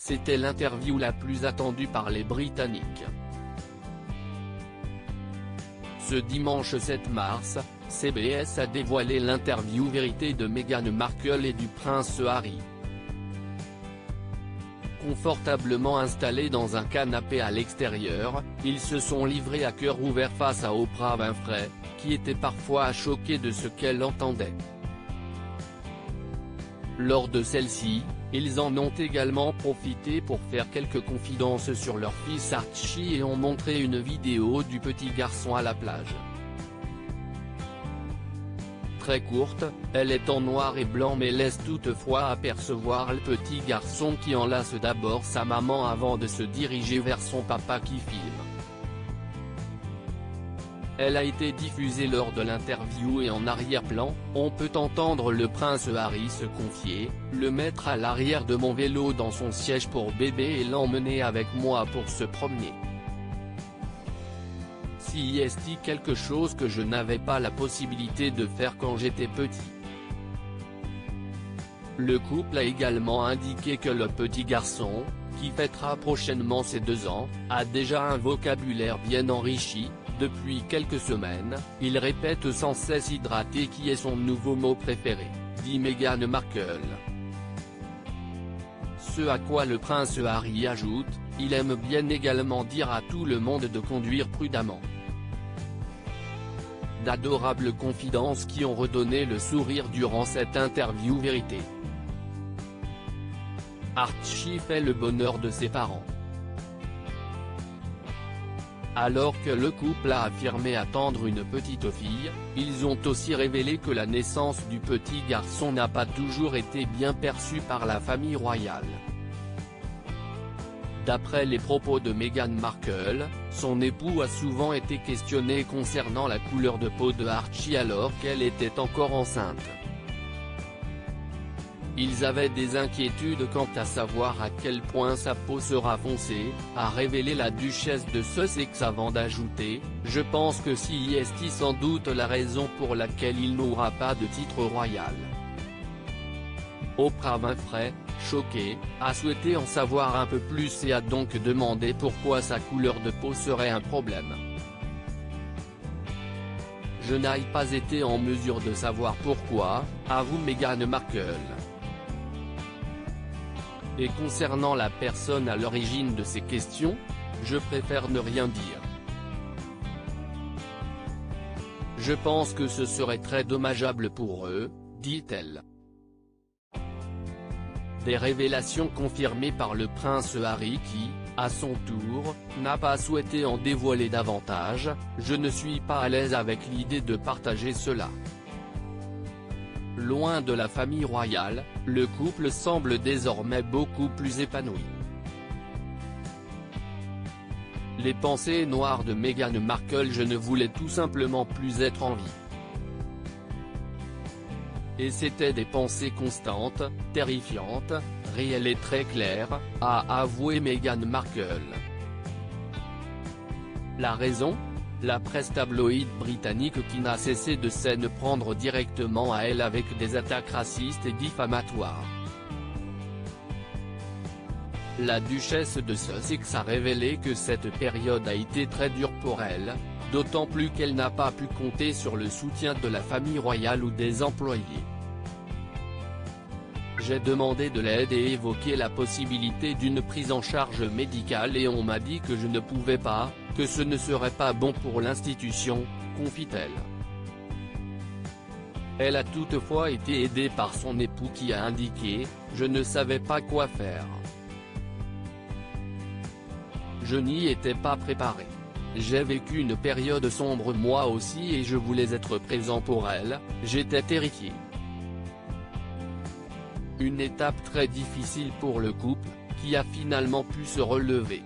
c'était l'interview la plus attendue par les Britanniques. Ce dimanche 7 mars, CBS a dévoilé l'interview vérité de Meghan Markle et du prince Harry. Confortablement installés dans un canapé à l'extérieur, ils se sont livrés à cœur ouvert face à Oprah Winfrey, qui était parfois choquée de ce qu'elle entendait. Lors de celle-ci, ils en ont également profité pour faire quelques confidences sur leur fils Archie et ont montré une vidéo du petit garçon à la plage. Très courte, elle est en noir et blanc mais laisse toutefois apercevoir le petit garçon qui enlace d'abord sa maman avant de se diriger vers son papa qui filme. Elle a été diffusée lors de l'interview et en arrière-plan, on peut entendre le prince Harry se confier, le mettre à l'arrière de mon vélo dans son siège pour bébé et l'emmener avec moi pour se promener. Si est quelque chose que je n'avais pas la possibilité de faire quand j'étais petit. Le couple a également indiqué que le petit garçon, qui fêtera prochainement ses 2 ans, a déjà un vocabulaire bien enrichi. Depuis quelques semaines, il répète sans cesse hydraté qui est son nouveau mot préféré, dit Meghan Markle. Ce à quoi le prince Harry ajoute, il aime bien également dire à tout le monde de conduire prudemment. D'adorables confidences qui ont redonné le sourire durant cette interview vérité. Archie fait le bonheur de ses parents. Alors que le couple a affirmé attendre une petite fille, ils ont aussi révélé que la naissance du petit garçon n'a pas toujours été bien perçue par la famille royale. D'après les propos de Meghan Markle, son époux a souvent été questionné concernant la couleur de peau de Archie alors qu'elle était encore enceinte. Ils avaient des inquiétudes quant à savoir à quel point sa peau sera foncée, a révélé la duchesse de Sussex avant d'ajouter, « Je pense que c'est sans doute la raison pour laquelle il n'aura pas de titre royal ». Oprah Winfrey, choquée, a souhaité en savoir un peu plus et a donc demandé pourquoi sa couleur de peau serait un problème. Je n'ai pas été en mesure de savoir pourquoi, avoue Meghan Markle. Et concernant la personne à l'origine de ces questions, je préfère ne rien dire. Je pense que ce serait très dommageable pour eux, dit-elle. Des révélations confirmées par le prince Harry qui, à son tour, n'a pas souhaité en dévoiler davantage. Je ne suis pas à l'aise avec l'idée de partager cela. Loin de la famille royale, le couple semble désormais beaucoup plus épanoui. Les pensées noires de Meghan Markle. Je ne voulais tout simplement plus être en vie. Et c'était des pensées constantes, terrifiantes, réelles et très claires, a avoué Meghan Markle. La raison ? La presse tabloïde britannique qui n'a cessé de s'en prendre directement à elle avec des attaques racistes et diffamatoires. La duchesse de Sussex a révélé que cette période a été très dure pour elle, d'autant plus qu'elle n'a pas pu compter sur le soutien de la famille royale ou des employés. J'ai demandé de l'aide et évoqué la possibilité d'une prise en charge médicale et on m'a dit que je ne pouvais pas, que ce ne serait pas bon pour l'institution, confie-t-elle. Elle a toutefois été aidée par son époux qui a indiqué « Je ne savais pas quoi faire. Je n'y étais pas préparé. J'ai vécu une période sombre moi aussi et je voulais être présent pour elle, j'étais terrifié. » Une étape très difficile pour le couple, qui a finalement pu se relever.